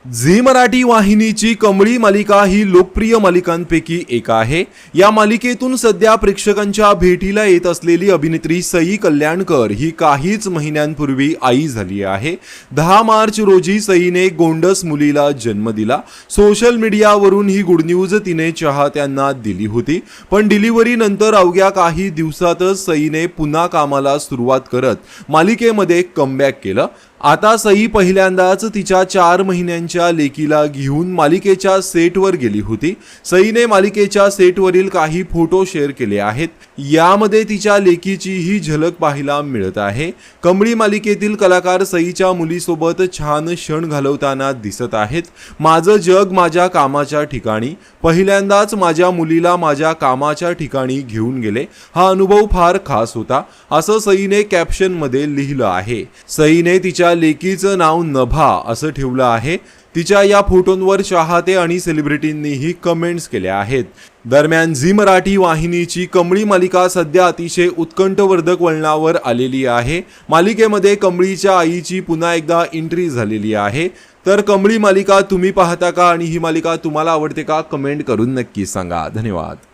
Zee Marathi वाहिनीची Kamali मालिका ही लोकप्रिय मालिकांपैकी एक आहे। या मालिकेतून सध्या प्रेक्षकांच्या भेटीला येत असलेली अभिनेत्री सई कल्याणकर ही काहीच महिन्यांपूर्वी आई झाली आहे। 10 मार्च रोजी सईने गोंडस मुलीला जन्म दिला। सोशल मीडियावरून ही गुड न्यूज तिने चाहत्यांना दिली होती, पण डिलिव्हरी नंतर अवघ्या काही दिवसातच सईने पुन्हा कामाला सुरुवात करत मालिकेमध्ये कमबॅक केलं। आता सई पहिल्यांदाच तिच्या 4 महिन्यांच्या लेकीला घेऊन मालिकेच्या सेटवर गेली होती। सईने मालिकेच्या सेटवरील काही फोटो शेअर केले आहेत। यामध्ये तिच्या लेकीची ही झलक पाहायला मिळत आहे। कमळी मालिकेतील कलाकार सईच्या मुलीसोबत छान क्षण घालवताना दिसत आहेत। माझं जग माझ्या कामाच्या ठिकाणी, पहिल्यांदाच माझ्या मुलीला माझ्या कामाच्या ठिकाणी घेऊन गेले। हा अनुभव फार खास होता, असं सईने कॅप्शनमध्ये लिहिलं आहे। सईने तिच्या लेकीचं नाव नभा असं ठेवलं आहे। तिच्या या फोटोंवर चाहते आणि सेलिब्रिटींनीही कमेंट्स केल्या आहेत। दरम्यान झी मराठी वाहिनीची कमळी मालिका सध्या अतिशय उत्कंठवर्धक वळणावर आलेली आहे। मालिकेमध्ये कमळीच्या आईची पुन्हा एकदा एंट्री झालेली आहे। तर कमळी मालिका तुम्ही पाहता का आणि ही मालिका तुम्हाला आवडते का? कमेंट करून नक्की सांगा। धन्यवाद।